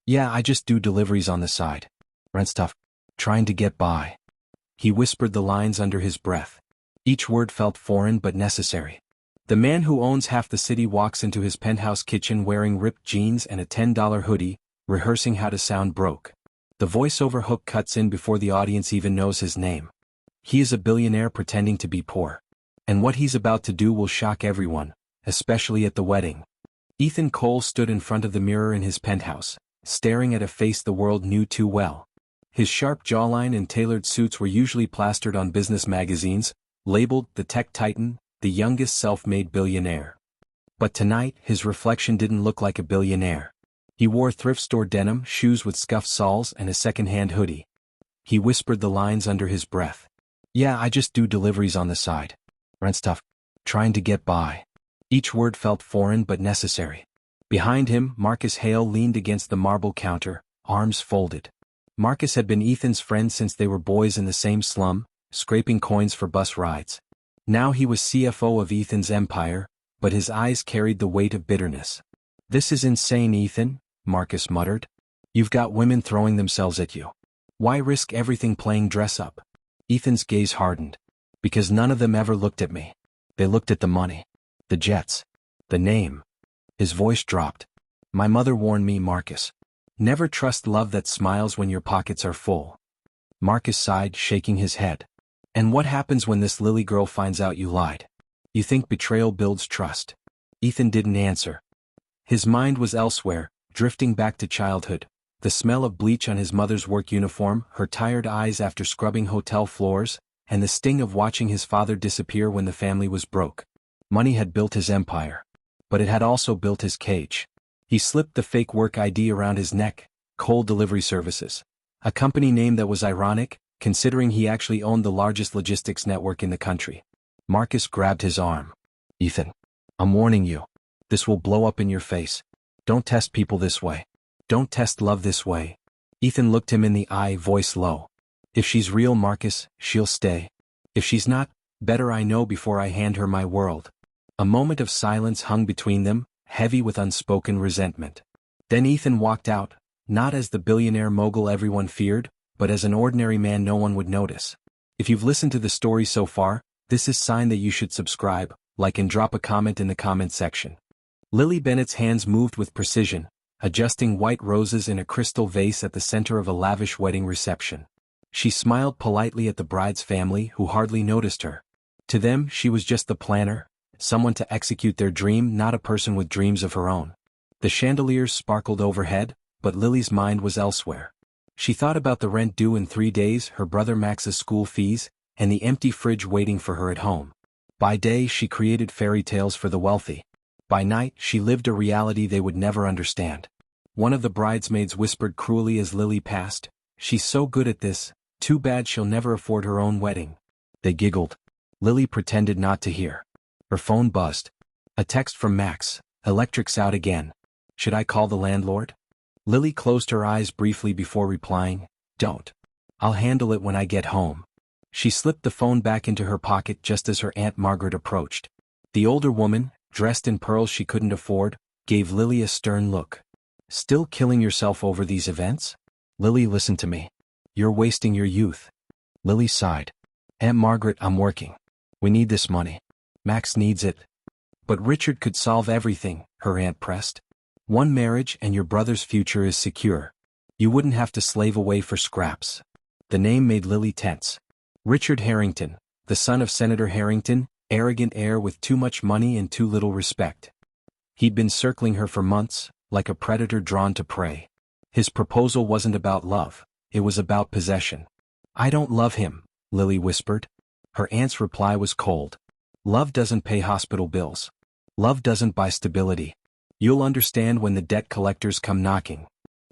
Yeah, I just do deliveries on the side. Rent stuff. Trying to get by. He whispered the lines under his breath. Each word felt foreign but necessary. The man who owns half the city walks into his penthouse kitchen wearing ripped jeans and a $10 hoodie, rehearsing how to sound broke. The voiceover hook cuts in before the audience even knows his name. He is a billionaire pretending to be poor. And what he's about to do will shock everyone, especially at the wedding. Ethan Cole stood in front of the mirror in his penthouse, staring at a face the world knew too well. His sharp jawline and tailored suits were usually plastered on business magazines, labeled the tech titan, the youngest self-made billionaire. But tonight, his reflection didn't look like a billionaire. He wore thrift store denim, shoes with scuffed soles, and a second-hand hoodie. He whispered the lines under his breath. Yeah, I just do deliveries on the side. Rent stuff. Trying to get by. Each word felt foreign but necessary. Behind him, Marcus Hale leaned against the marble counter, arms folded. Marcus had been Ethan's friend since they were boys in the same slum, scraping coins for bus rides. Now he was CFO of Ethan's empire, but his eyes carried the weight of bitterness. This is insane, Ethan, Marcus muttered. You've got women throwing themselves at you. Why risk everything playing dress-up? Ethan's gaze hardened. Because none of them ever looked at me. They looked at the money. The jets. The name. His voice dropped. My mother warned me, Marcus. Never trust love that smiles when your pockets are full. Marcus sighed, shaking his head. And what happens when this Lily girl finds out you lied? You think betrayal builds trust? Ethan didn't answer. His mind was elsewhere, drifting back to childhood. The smell of bleach on his mother's work uniform, her tired eyes after scrubbing hotel floors, and the sting of watching his father disappear when the family was broke. Money had built his empire. But it had also built his cage. He slipped the fake work ID around his neck, Cole Delivery Services. A company name that was ironic, considering he actually owned the largest logistics network in the country. Marcus grabbed his arm. Ethan, I'm warning you. This will blow up in your face. Don't test people this way. Don't test love this way. Ethan looked him in the eye, voice low. If she's real, Marcus, she'll stay. If she's not, better I know before I hand her my world. A moment of silence hung between them, heavy with unspoken resentment. Then Ethan walked out, not as the billionaire mogul everyone feared, but as an ordinary man no one would notice. If you've listened to the story so far, this is sign that you should subscribe, like and drop a comment in the comment section. Lily Bennett's hands moved with precision, adjusting white roses in a crystal vase at the center of a lavish wedding reception. She smiled politely at the bride's family, who hardly noticed her. To them, she was just the planner, someone to execute their dream, not a person with dreams of her own. The chandeliers sparkled overhead, but Lily's mind was elsewhere. She thought about the rent due in 3 days, her brother Max's school fees, and the empty fridge waiting for her at home. By day, she created fairy tales for the wealthy. By night, she lived a reality they would never understand. One of the bridesmaids whispered cruelly as Lily passed, "She's so good at this, too bad she'll never afford her own wedding." They giggled. Lily pretended not to hear. Her phone buzzed. A text from Max, "Electric's out again. Should I call the landlord?" Lily closed her eyes briefly before replying, "Don't. I'll handle it when I get home." She slipped the phone back into her pocket just as her Aunt Margaret approached. The older woman, dressed in pearls she couldn't afford, gave Lily a stern look. "Still killing yourself over these events? Lily, listen to me. You're wasting your youth." Lily sighed. "Aunt Margaret, I'm working. We need this money. Max needs it." "But Richard could solve everything," her aunt pressed. "One marriage and your brother's future is secure. You wouldn't have to slave away for scraps." The name made Lily tense. Richard Harrington, the son of Senator Harrington, arrogant heir with too much money and too little respect. He'd been circling her for months, like a predator drawn to prey. His proposal wasn't about love, it was about possession. "I don't love him," Lily whispered. Her aunt's reply was cold. "Love doesn't pay hospital bills. Love doesn't buy stability. You'll understand when the debt collectors come knocking."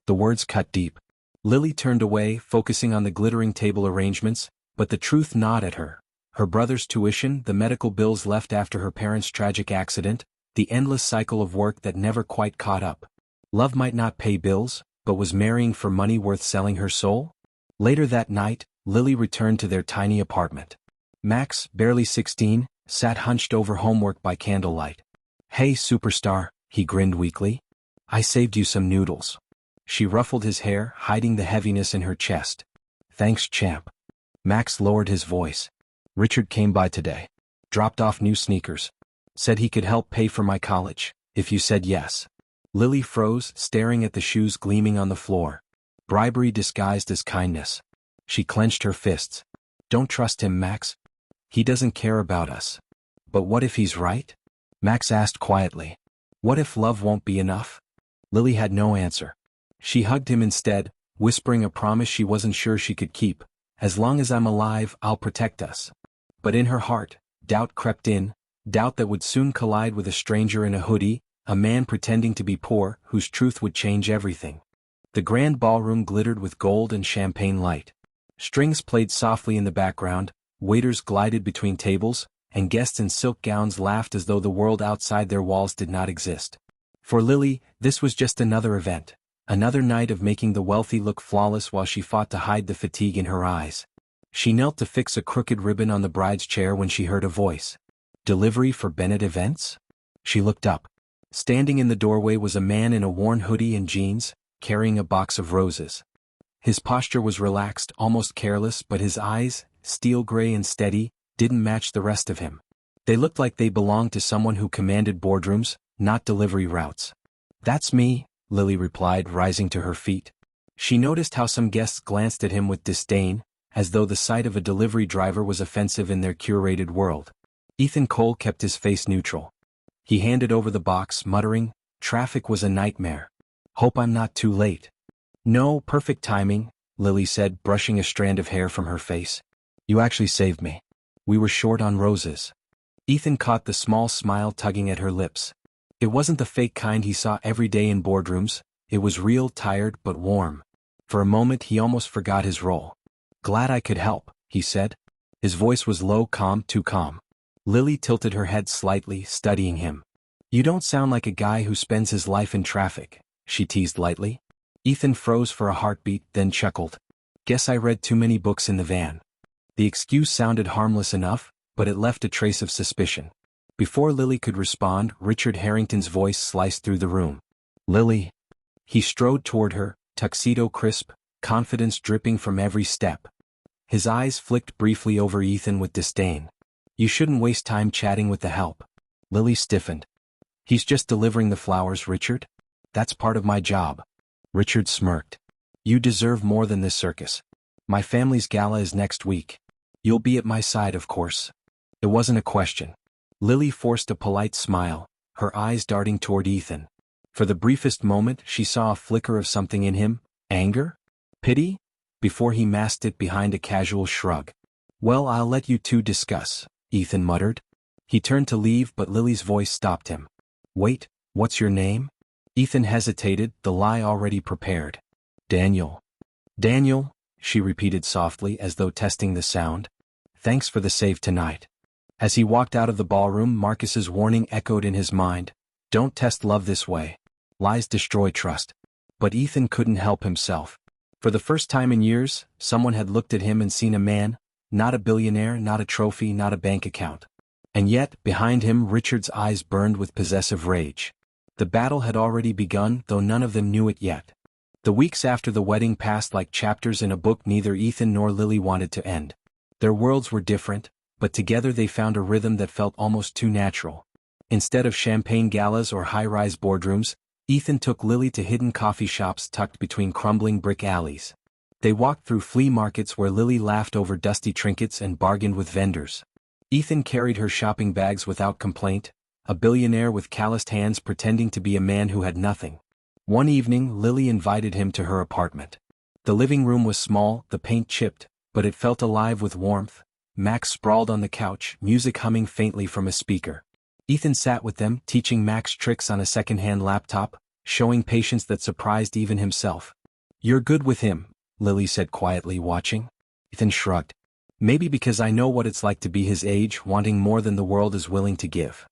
The words cut deep. Lily turned away, focusing on the glittering table arrangements, but the truth gnawed at her. Her brother's tuition, the medical bills left after her parents' tragic accident, the endless cycle of work that never quite caught up. Love might not pay bills, but was marrying for money worth selling her soul? Later that night, Lily returned to their tiny apartment. Max, barely 16, sat hunched over homework by candlelight. "Hey, superstar," he grinned weakly. "I saved you some noodles." She ruffled his hair, hiding the heaviness in her chest. Thanks, champ. Max lowered his voice. Richard came by today. Dropped off new sneakers. Said he could help pay for my college, if you said yes. Lily froze, staring at the shoes gleaming on the floor. Bribery disguised as kindness. She clenched her fists. Don't trust him, Max. He doesn't care about us. But what if he's right? Max asked quietly. What if love won't be enough? Lily had no answer. She hugged him instead, whispering a promise she wasn't sure she could keep. As long as I'm alive, I'll protect us. But in her heart, doubt crept in, doubt that would soon collide with a stranger in a hoodie, a man pretending to be poor, whose truth would change everything. The grand ballroom glittered with gold and champagne light. Strings played softly in the background, waiters glided between tables, and guests in silk gowns laughed as though the world outside their walls did not exist. For Lily, this was just another event, another night of making the wealthy look flawless while she fought to hide the fatigue in her eyes. She knelt to fix a crooked ribbon on the bride's chair when she heard a voice. Delivery for Bennett Events? She looked up. Standing in the doorway was a man in a worn hoodie and jeans, carrying a box of roses. His posture was relaxed, almost careless, but his eyes, steel gray and steady, didn't match the rest of him. They looked like they belonged to someone who commanded boardrooms, not delivery routes. That's me, Lily replied, rising to her feet. She noticed how some guests glanced at him with disdain, as though the sight of a delivery driver was offensive in their curated world. Ethan Cole kept his face neutral. He handed over the box, muttering, "Traffic was a nightmare. Hope I'm not too late." "No, perfect timing," Lily said, brushing a strand of hair from her face. "You actually saved me. We were short on roses." Ethan caught the small smile tugging at her lips. It wasn't the fake kind he saw every day in boardrooms, it was real, tired, but warm. For a moment he almost forgot his role. "Glad I could help," he said. His voice was low, calm, too calm. Lily tilted her head slightly, studying him. "You don't sound like a guy who spends his life in traffic," she teased lightly. Ethan froze for a heartbeat, then chuckled. "Guess I read too many books in the van." The excuse sounded harmless enough, but it left a trace of suspicion. Before Lily could respond, Richard Harrington's voice sliced through the room. "Lily." He strode toward her, tuxedo crisp, confidence dripping from every step. His eyes flicked briefly over Ethan with disdain. "You shouldn't waste time chatting with the help." Lily stiffened. "He's just delivering the flowers, Richard. That's part of my job." Richard smirked. "You deserve more than this circus. My family's gala is next week. You'll be at my side, of course." It wasn't a question. Lily forced a polite smile, her eyes darting toward Ethan. For the briefest moment she saw a flicker of something in him, anger? Pity? Before he masked it behind a casual shrug. "Well, I'll let you two discuss," Ethan muttered. He turned to leave, but Lily's voice stopped him. "Wait, what's your name?" Ethan hesitated, the lie already prepared. "Daniel." "Daniel," she repeated softly as though testing the sound. "Thanks for the save tonight." As he walked out of the ballroom, Marcus's warning echoed in his mind. Don't test love this way. Lies destroy trust. But Ethan couldn't help himself. For the first time in years, someone had looked at him and seen a man, not a billionaire, not a trophy, not a bank account. And yet, behind him, Richard's eyes burned with possessive rage. The battle had already begun, though none of them knew it yet. The weeks after the wedding passed like chapters in a book neither Ethan nor Lily wanted to end. Their worlds were different, but together they found a rhythm that felt almost too natural. Instead of champagne galas or high-rise boardrooms, Ethan took Lily to hidden coffee shops tucked between crumbling brick alleys. They walked through flea markets where Lily laughed over dusty trinkets and bargained with vendors. Ethan carried her shopping bags without complaint, a billionaire with calloused hands pretending to be a man who had nothing. One evening, Lily invited him to her apartment. The living room was small, the paint chipped, but it felt alive with warmth. Max sprawled on the couch, music humming faintly from a speaker. Ethan sat with them, teaching Max tricks on a second-hand laptop, showing patience that surprised even himself. "You're good with him," Lily said quietly, watching. Ethan shrugged. "Maybe because I know what it's like to be his age, wanting more than the world is willing to give."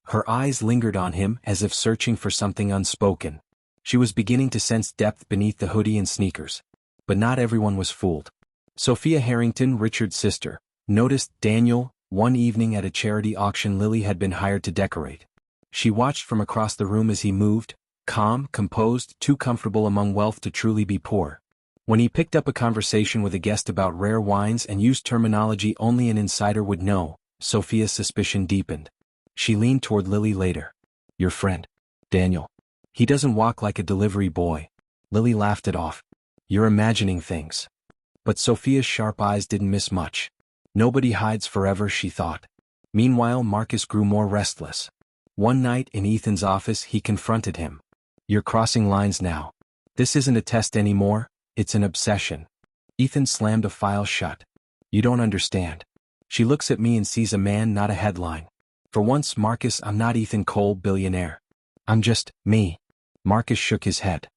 Her eyes lingered on him as if searching for something unspoken. She was beginning to sense depth beneath the hoodie and sneakers. But not everyone was fooled. Sophia Harrington, Richard's sister, noticed Daniel one evening at a charity auction Lily had been hired to decorate. She watched from across the room as he moved, calm, composed, too comfortable among wealth to truly be poor. When he picked up a conversation with a guest about rare wines and used terminology only an insider would know, Sophia's suspicion deepened. She leaned toward Lily later. Your friend, Daniel. He doesn't walk like a delivery boy. Lily laughed it off. You're imagining things. But Sophia's sharp eyes didn't miss much. Nobody hides forever, she thought. Meanwhile, Marcus grew more restless. One night in Ethan's office he confronted him. You're crossing lines now. This isn't a test anymore, it's an obsession. Ethan slammed a file shut. You don't understand. She looks at me and sees a man, not a headline. For once, Marcus, I'm not Ethan Cole, billionaire. I'm just me. Marcus shook his head.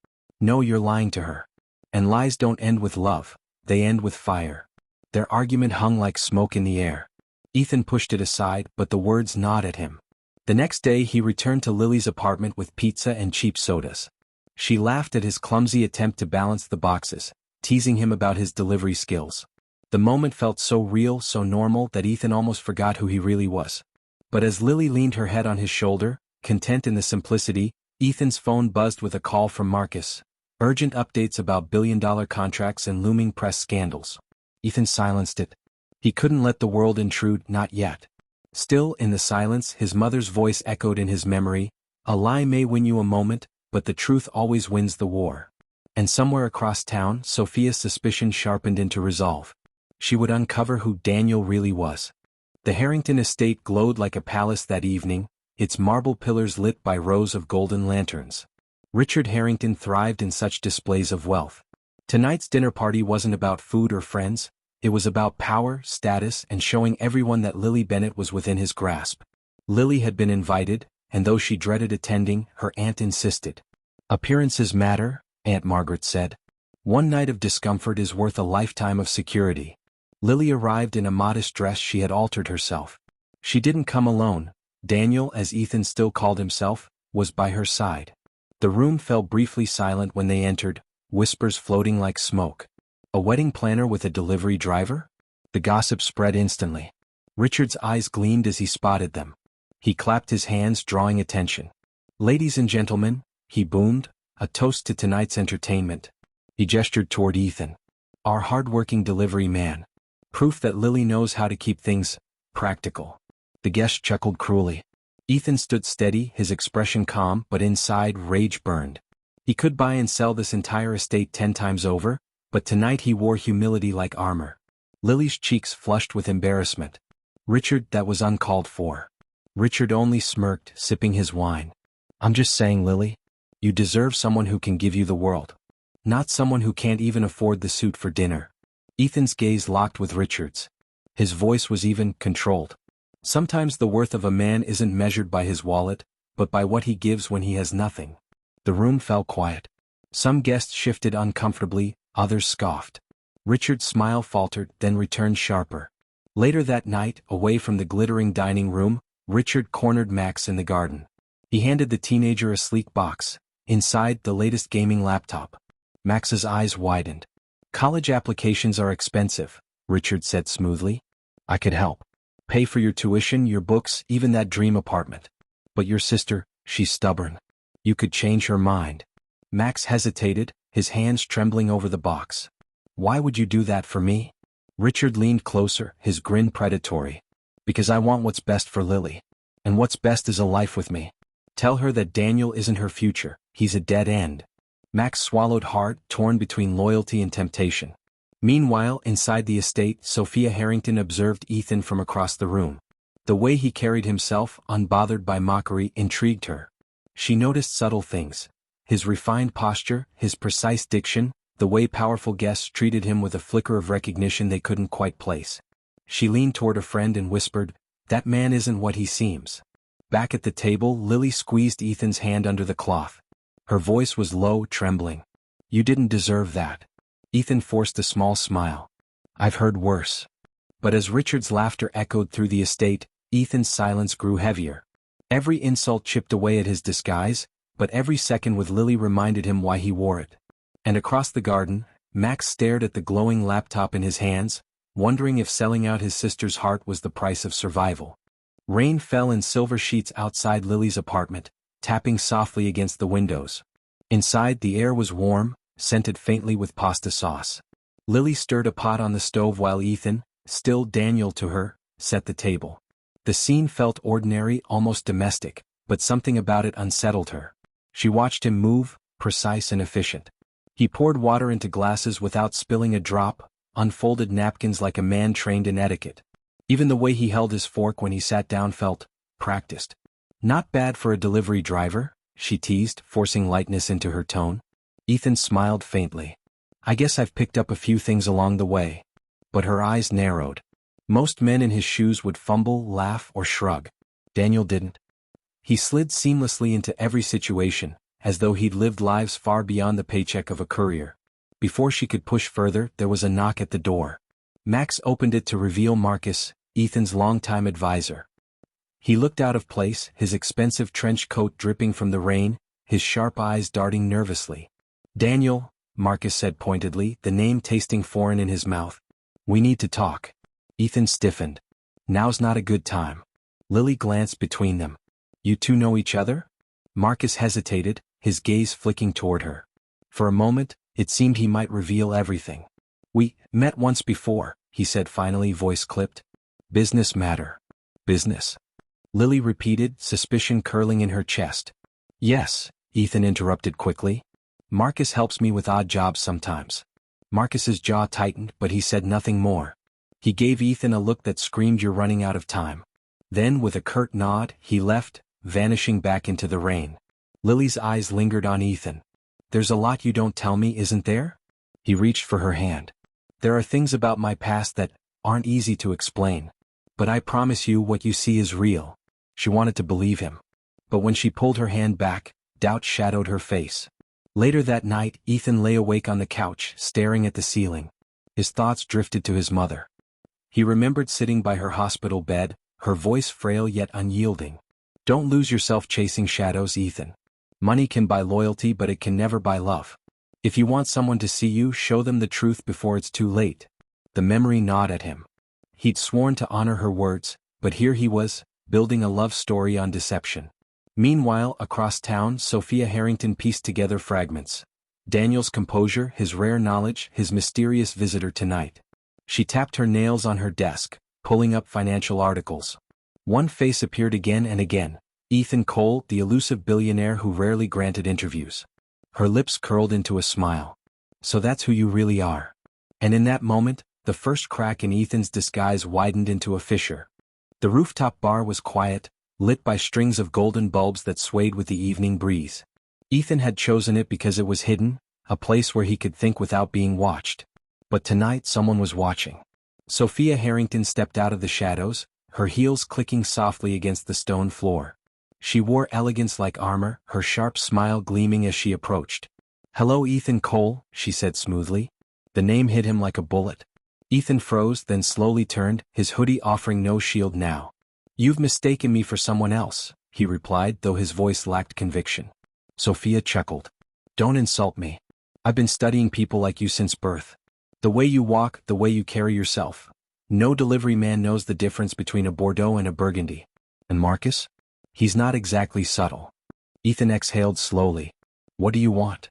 No, you're lying to her. And lies don't end with love, they end with fire. Their argument hung like smoke in the air. Ethan pushed it aside, but the words gnawed at him. The next day he returned to Lily's apartment with pizza and cheap sodas. She laughed at his clumsy attempt to balance the boxes, teasing him about his delivery skills. The moment felt so real, so normal that Ethan almost forgot who he really was. But as Lily leaned her head on his shoulder, content in the simplicity, Ethan's phone buzzed with a call from Marcus. Urgent updates about billion-dollar contracts and looming press scandals. Ethan silenced it. He couldn't let the world intrude, not yet. Still, in the silence, his mother's voice echoed in his memory. A lie may win you a moment, but the truth always wins the war. And somewhere across town, Sophia's suspicion sharpened into resolve. She would uncover who Daniel really was. The Harrington estate glowed like a palace that evening, its marble pillars lit by rows of golden lanterns. Richard Harrington thrived in such displays of wealth. Tonight's dinner party wasn't about food or friends, it was about power, status, and showing everyone that Lily Bennett was within his grasp. Lily had been invited, and though she dreaded attending, her aunt insisted. Appearances matter, Aunt Margaret said. One night of discomfort is worth a lifetime of security. Lily arrived in a modest dress. She had altered herself. She didn't come alone. Daniel, as Ethan still called himself, was by her side. The room fell briefly silent when they entered, whispers floating like smoke. A wedding planner with a delivery driver? The gossip spread instantly. Richard's eyes gleamed as he spotted them. He clapped his hands, drawing attention. Ladies and gentlemen, he boomed, a toast to tonight's entertainment. He gestured toward Ethan. Our hard-working delivery man. Proof that Lily knows how to keep things practical. The guest chuckled cruelly. Ethan stood steady, his expression calm, but inside rage burned. He could buy and sell this entire estate 10 times over, but tonight he wore humility like armor. Lily's cheeks flushed with embarrassment. Richard, that was uncalled for. Richard only smirked, sipping his wine. I'm just saying, Lily. You deserve someone who can give you the world. Not someone who can't even afford the suit for dinner. Ethan's gaze locked with Richard's. His voice was even, controlled. Sometimes the worth of a man isn't measured by his wallet, but by what he gives when he has nothing. The room fell quiet. Some guests shifted uncomfortably, others scoffed. Richard's smile faltered, then returned sharper. Later that night, away from the glittering dining room, Richard cornered Max in the garden. He handed the teenager a sleek box. Inside, the latest gaming laptop. Max's eyes widened. College applications are expensive, Richard said smoothly. I could help. Pay for your tuition, your books, even that dream apartment. But your sister, she's stubborn. You could change her mind. Max hesitated, his hands trembling over the box. Why would you do that for me? Richard leaned closer, his grin predatory. Because I want what's best for Lily. And what's best is a life with me. Tell her that Daniel isn't her future, he's a dead end. Max swallowed hard, torn between loyalty and temptation. Meanwhile, inside the estate, Sophia Harrington observed Ethan from across the room. The way he carried himself, unbothered by mockery, intrigued her. She noticed subtle things. His refined posture, his precise diction, the way powerful guests treated him with a flicker of recognition they couldn't quite place. She leaned toward a friend and whispered, "That man isn't what he seems." Back at the table, Lily squeezed Ethan's hand under the cloth. Her voice was low, trembling. "You didn't deserve that." Ethan forced a small smile. "I've heard worse." But as Richard's laughter echoed through the estate, Ethan's silence grew heavier. Every insult chipped away at his disguise, but every second with Lily reminded him why he wore it. And across the garden, Max stared at the glowing laptop in his hands, wondering if selling out his sister's heart was the price of survival. Rain fell in silver sheets outside Lily's apartment, tapping softly against the windows. Inside, the air was warm, scented faintly with pasta sauce. Lily stirred a pot on the stove while Ethan, still Daniel to her, set the table. The scene felt ordinary, almost domestic, but something about it unsettled her. She watched him move, precise and efficient. He poured water into glasses without spilling a drop, unfolded napkins like a man trained in etiquette. Even the way he held his fork when he sat down felt practiced. Not bad for a delivery driver, she teased, forcing lightness into her tone. Ethan smiled faintly. I guess I've picked up a few things along the way. But her eyes narrowed. Most men in his shoes would fumble, laugh, or shrug. Daniel didn't. He slid seamlessly into every situation, as though he'd lived lives far beyond the paycheck of a courier. Before she could push further, there was a knock at the door. Max opened it to reveal Marcus, Ethan's longtime advisor. He looked out of place, his expensive trench coat dripping from the rain, his sharp eyes darting nervously. Daniel, Marcus said pointedly, the name tasting foreign in his mouth. We need to talk. Ethan stiffened. Now's not a good time. Lily glanced between them. You two know each other? Marcus hesitated, his gaze flicking toward her. For a moment, it seemed he might reveal everything. We met once before, he said finally, voice clipped. Business matter. Business. Lily repeated, suspicion curling in her chest. Yes, Ethan interrupted quickly. Marcus helps me with odd jobs sometimes. Marcus's jaw tightened, but he said nothing more. He gave Ethan a look that screamed you're running out of time. Then, with a curt nod, he left, vanishing back into the rain. Lily's eyes lingered on Ethan. There's a lot you don't tell me, isn't there? He reached for her hand. There are things about my past that aren't easy to explain. But I promise you what you see is real. She wanted to believe him. But when she pulled her hand back, doubt shadowed her face. Later that night, Ethan lay awake on the couch, staring at the ceiling. His thoughts drifted to his mother. He remembered sitting by her hospital bed, her voice frail yet unyielding. Don't lose yourself chasing shadows, Ethan. Money can buy loyalty, but it can never buy love. If you want someone to see you, show them the truth before it's too late. The memory gnawed at him. He'd sworn to honor her words, but here he was, building a love story on deception. Meanwhile, across town, Sophia Harrington pieced together fragments. Daniel's composure, his rare knowledge, his mysterious visitor tonight. She tapped her nails on her desk, pulling up financial articles. One face appeared again and again. Ethan Cole, the elusive billionaire who rarely granted interviews. Her lips curled into a smile. So that's who you really are. And in that moment, the first crack in Ethan's disguise widened into a fissure. The rooftop bar was quiet, lit by strings of golden bulbs that swayed with the evening breeze. Ethan had chosen it because it was hidden, a place where he could think without being watched. But tonight someone was watching. Sophia Harrington stepped out of the shadows, her heels clicking softly against the stone floor. She wore elegance like armor, her sharp smile gleaming as she approached. Hello, Ethan Cole, she said smoothly. The name hit him like a bullet. Ethan froze, then slowly turned, his hoodie offering no shield now. You've mistaken me for someone else, he replied, though his voice lacked conviction. Sophia chuckled. Don't insult me. I've been studying people like you since birth. The way you walk, the way you carry yourself. No delivery man knows the difference between a Bordeaux and a Burgundy. And Marcus? He's not exactly subtle. Ethan exhaled slowly. What do you want?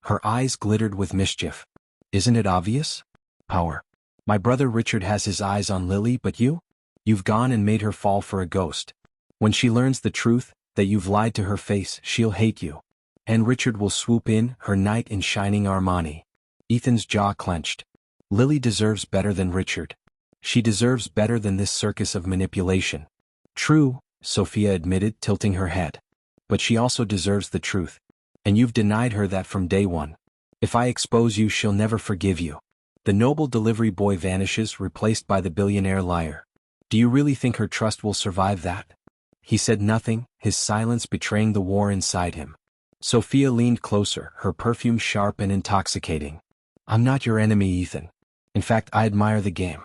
Her eyes glittered with mischief. Isn't it obvious? Power. My brother Richard has his eyes on Lily, but you? You've gone and made her fall for a ghost. When she learns the truth, that you've lied to her face, she'll hate you. And Richard will swoop in, her knight in shining Armani. Ethan's jaw clenched. Lily deserves better than Richard. She deserves better than this circus of manipulation. True, Sophia admitted, tilting her head. But she also deserves the truth. And you've denied her that from day one. If I expose you, she'll never forgive you. The noble delivery boy vanishes, replaced by the billionaire liar. Do you really think her trust will survive that? He said nothing, his silence betraying the war inside him. Sophia leaned closer, her perfume sharp and intoxicating. I'm not your enemy, Ethan. In fact, I admire the game.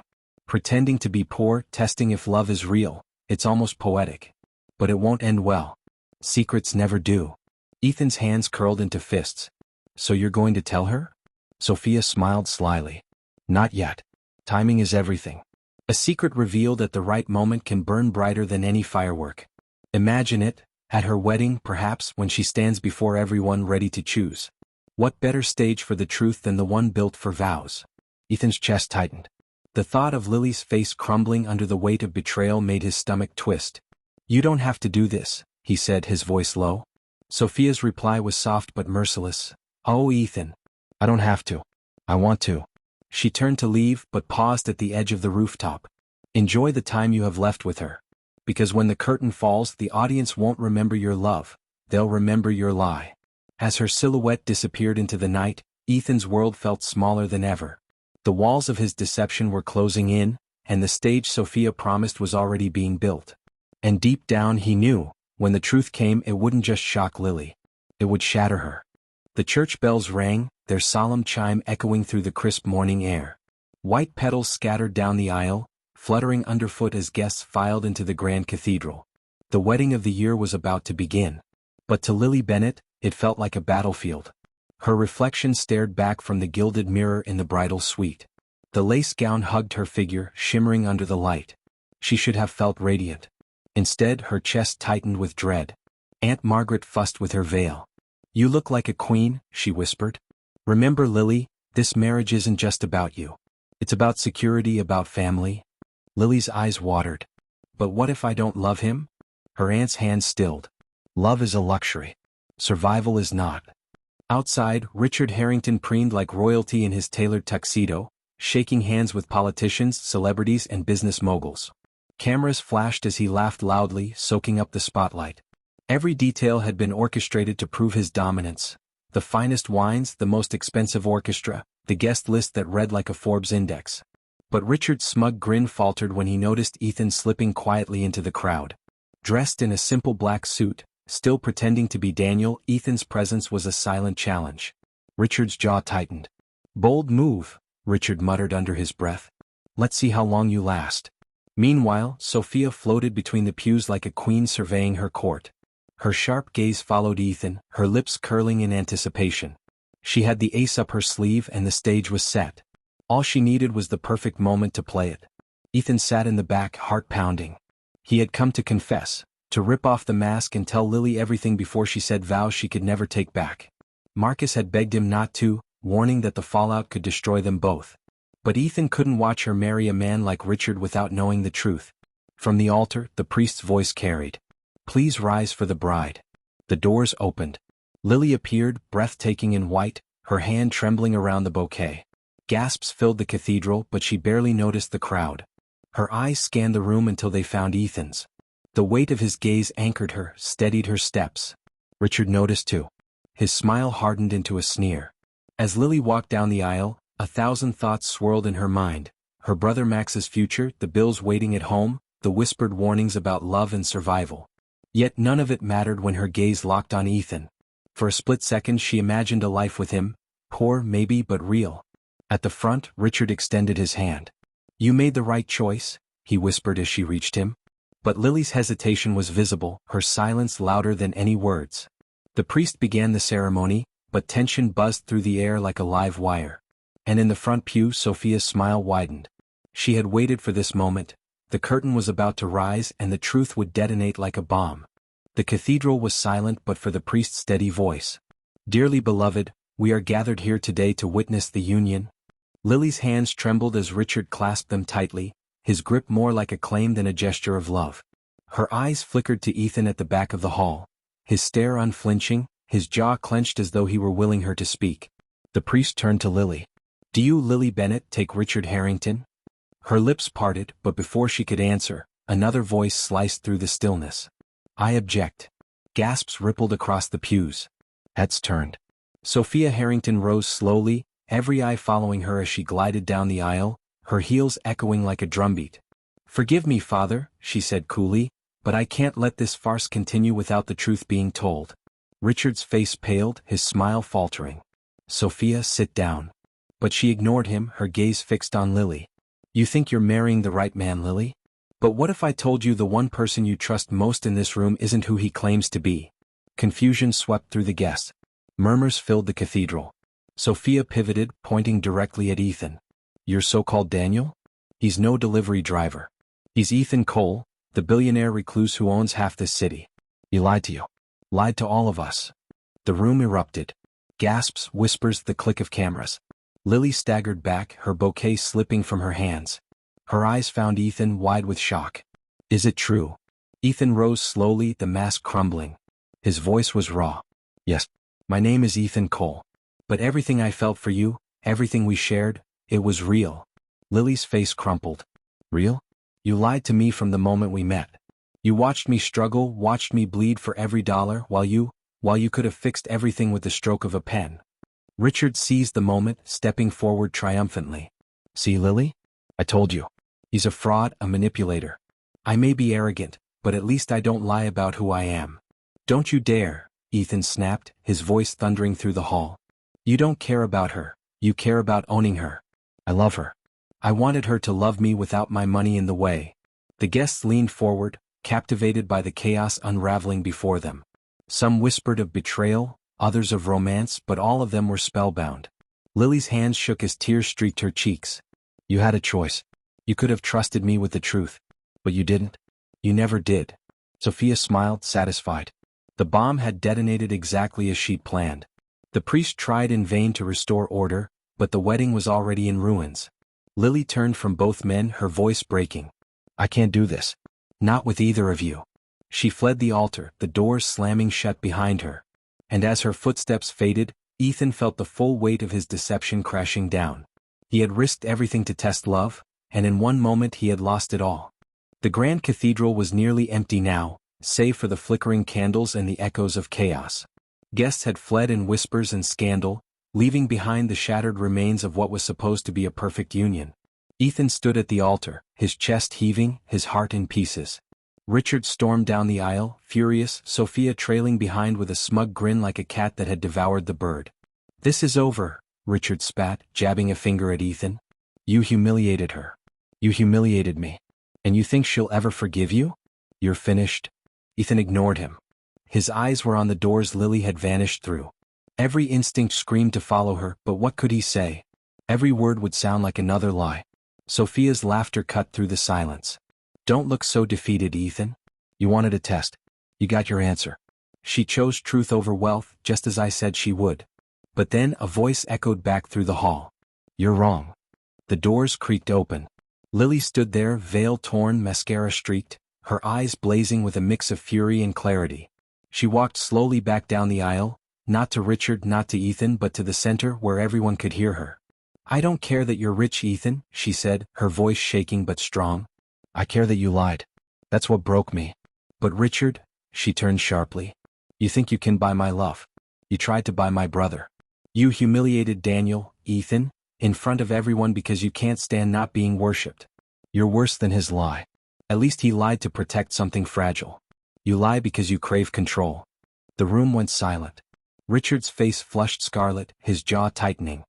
Pretending to be poor, testing if love is real, it's almost poetic. But it won't end well. Secrets never do. Ethan's hands curled into fists. So you're going to tell her? Sophia smiled slyly. Not yet. Timing is everything. A secret revealed at the right moment can burn brighter than any firework. Imagine it, At her wedding, perhaps, when she stands before everyone ready to choose. What better stage for the truth than the one built for vows? Ethan's chest tightened. The thought of Lily's face crumbling under the weight of betrayal made his stomach twist. You don't have to do this, he said, his voice low. Sophia's reply was soft but merciless. Oh, Ethan. I don't have to. I want to. She turned to leave but paused at the edge of the rooftop. Enjoy the time you have left with her. Because when the curtain falls, the audience won't remember your love, they'll remember your lie. As her silhouette disappeared into the night, Ethan's world felt smaller than ever. The walls of his deception were closing in, and the stage Sophia promised was already being built. And deep down he knew, when the truth came, it wouldn't just shock Lily. It would shatter her. The church bells rang, their solemn chime echoing through the crisp morning air. White petals scattered down the aisle, fluttering underfoot as guests filed into the grand cathedral. The wedding of the year was about to begin. But to Lily Bennett, it felt like a battlefield. Her reflection stared back from the gilded mirror in the bridal suite. The lace gown hugged her figure, shimmering under the light. She should have felt radiant. Instead, her chest tightened with dread. Aunt Margaret fussed with her veil. You look like a queen, she whispered. Remember, Lily, this marriage isn't just about you. It's about security, about family. Lily's eyes watered. But what if I don't love him? Her aunt's hand stilled. Love is a luxury. Survival is not. Outside, Richard Harrington preened like royalty in his tailored tuxedo, shaking hands with politicians, celebrities, and business moguls. Cameras flashed as he laughed loudly, soaking up the spotlight. Every detail had been orchestrated to prove his dominance. The finest wines, the most expensive orchestra, the guest list that read like a Forbes index. But Richard's smug grin faltered when he noticed Ethan slipping quietly into the crowd. Dressed in a simple black suit, still pretending to be Daniel, Ethan's presence was a silent challenge. Richard's jaw tightened. Bold move, Richard muttered under his breath. Let's see how long you last. Meanwhile, Sophia floated between the pews like a queen surveying her court. Her sharp gaze followed Ethan, her lips curling in anticipation. She had the ace up her sleeve and the stage was set. All she needed was the perfect moment to play it. Ethan sat in the back, heart pounding. He had come to confess, to rip off the mask and tell Lily everything before she said vows she could never take back. Marcus had begged him not to, warning that the fallout could destroy them both. But Ethan couldn't watch her marry a man like Richard without knowing the truth. From the altar, the priest's voice carried. Please rise for the bride. The doors opened. Lily appeared, breathtaking in white, her hand trembling around the bouquet. Gasps filled the cathedral, but she barely noticed the crowd. Her eyes scanned the room until they found Ethan's. The weight of his gaze anchored her, steadied her steps. Richard noticed too. His smile hardened into a sneer. As Lily walked down the aisle, 1,000 thoughts swirled in her mind. Her brother Max's future, the bills waiting at home, the whispered warnings about love and survival. Yet none of it mattered when her gaze locked on Ethan. For a split second she imagined a life with him, poor maybe but real. At the front, Richard extended his hand. You made the right choice, he whispered as she reached him. But Lily's hesitation was visible, her silence louder than any words. The priest began the ceremony, but tension buzzed through the air like a live wire. And in the front pew, Sophia's smile widened. She had waited for this moment. The curtain was about to rise and the truth would detonate like a bomb. The cathedral was silent but for the priest's steady voice. Dearly beloved, we are gathered here today to witness the union. Lily's hands trembled as Richard clasped them tightly, his grip more like a claim than a gesture of love. Her eyes flickered to Ethan at the back of the hall, his stare unflinching, his jaw clenched as though he were willing her to speak. The priest turned to Lily. Do you, Lily Bennett, take Richard Harrington? Her lips parted, but before she could answer, another voice sliced through the stillness. I object. Gasps rippled across the pews. Heads turned. Sophia Harrington rose slowly, every eye following her as she glided down the aisle, her heels echoing like a drumbeat. Forgive me, Father, she said coolly, but I can't let this farce continue without the truth being told. Richard's face paled, his smile faltering. Sophia, sit down. But she ignored him, her gaze fixed on Lily. You think you're marrying the right man, Lily? But what if I told you the one person you trust most in this room isn't who he claims to be? Confusion swept through the guests. Murmurs filled the cathedral. Sophia pivoted, pointing directly at Ethan. Your so-called Daniel? He's no delivery driver. He's Ethan Cole, the billionaire recluse who owns half this city. You lied to you. Lied to all of us. The room erupted. Gasps, whispers, the click of cameras. Lily staggered back, her bouquet slipping from her hands. Her eyes found Ethan, wide with shock. Is it true? Ethan rose slowly, the mask crumbling. His voice was raw. Yes. My name is Ethan Cole. But everything I felt for you, everything we shared, it was real. Lily's face crumpled. Real? You lied to me from the moment we met. You watched me struggle, watched me bleed for every dollar, while you could have fixed everything with the stroke of a pen. Richard seized the moment, stepping forward triumphantly. See, Lily? I told you. He's a fraud, a manipulator. I may be arrogant, but at least I don't lie about who I am. Don't you dare, Ethan snapped, his voice thundering through the hall. You don't care about her. You care about owning her. I love her. I wanted her to love me without my money in the way. The guests leaned forward, captivated by the chaos unraveling before them. Some whispered of betrayal, others of romance, but all of them were spellbound. Lily's hands shook as tears streaked her cheeks. You had a choice. You could have trusted me with the truth. But you didn't. You never did. Sophia smiled, satisfied. The bomb had detonated exactly as she'd planned. The priest tried in vain to restore order, but the wedding was already in ruins. Lily turned from both men, her voice breaking. I can't do this. Not with either of you. She fled the altar, the doors slamming shut behind her. And as her footsteps faded, Ethan felt the full weight of his deception crashing down. He had risked everything to test love, and in one moment he had lost it all. The grand cathedral was nearly empty now, save for the flickering candles and the echoes of chaos. Guests had fled in whispers and scandal, leaving behind the shattered remains of what was supposed to be a perfect union. Ethan stood at the altar, his chest heaving, his heart in pieces. Richard stormed down the aisle, furious, Sophia trailing behind with a smug grin like a cat that had devoured the bird. This is over, Richard spat, jabbing a finger at Ethan. You humiliated her. You humiliated me. And you think she'll ever forgive you? You're finished. Ethan ignored him. His eyes were on the doors Lily had vanished through. Every instinct screamed to follow her, but what could he say? Every word would sound like another lie. Sophia's laughter cut through the silence. Don't look so defeated, Ethan. You wanted a test. You got your answer. She chose truth over wealth, just as I said she would. But then a voice echoed back through the hall. You're wrong. The doors creaked open. Lily stood there, veil torn, mascara streaked, her eyes blazing with a mix of fury and clarity. She walked slowly back down the aisle, not to Richard, not to Ethan, but to the center where everyone could hear her. I don't care that you're rich, Ethan, she said, her voice shaking but strong. I care that you lied. That's what broke me. But Richard, she turned sharply. You think you can buy my love. You tried to buy my brother. You humiliated Daniel, Ethan, in front of everyone because you can't stand not being worshipped. You're worse than his lie. At least he lied to protect something fragile. You lie because you crave control. The room went silent. Richard's face flushed scarlet, his jaw tightening.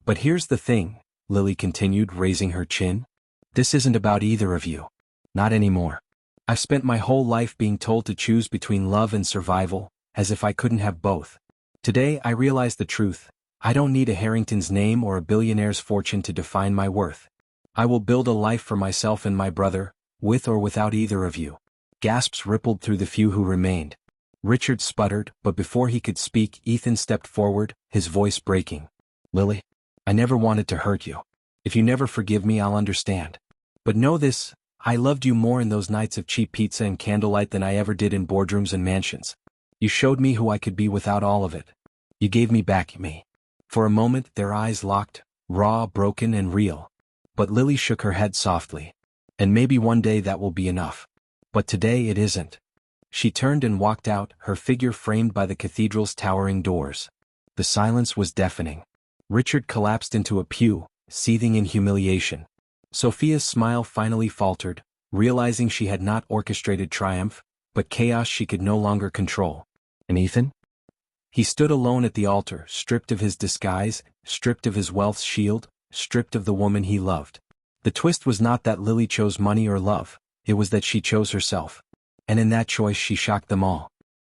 But here's the thing, Lily continued, raising her chin. This isn't about either of you. Not anymore. I've spent my whole life being told to choose between love and survival, as if I couldn't have both. Today I realize the truth. I don't need a Harrington's name or a billionaire's fortune to define my worth. I will build a life for myself and my brother, with or without either of you. Gasps rippled through the few who remained. Richard sputtered, but before he could speak, Ethan stepped forward, his voice breaking. Lily, I never wanted to hurt you. If you never forgive me, I'll understand. But know this, I loved you more in those nights of cheap pizza and candlelight than I ever did in boardrooms and mansions. You showed me who I could be without all of it. You gave me back me. For a moment, their eyes locked, raw, broken, and real. But Lily shook her head softly. And maybe one day that will be enough. But today it isn't. She turned and walked out, her figure framed by the cathedral's towering doors. The silence was deafening. Richard collapsed into a pew, seething in humiliation. Sophia's smile finally faltered, realizing she had not orchestrated triumph, but chaos she could no longer control. And Ethan? He stood alone at the altar, stripped of his disguise, stripped of his wealth's shield, stripped of the woman he loved. The twist was not that Lily chose money or love, it was that she chose herself. And in that choice she shocked them all.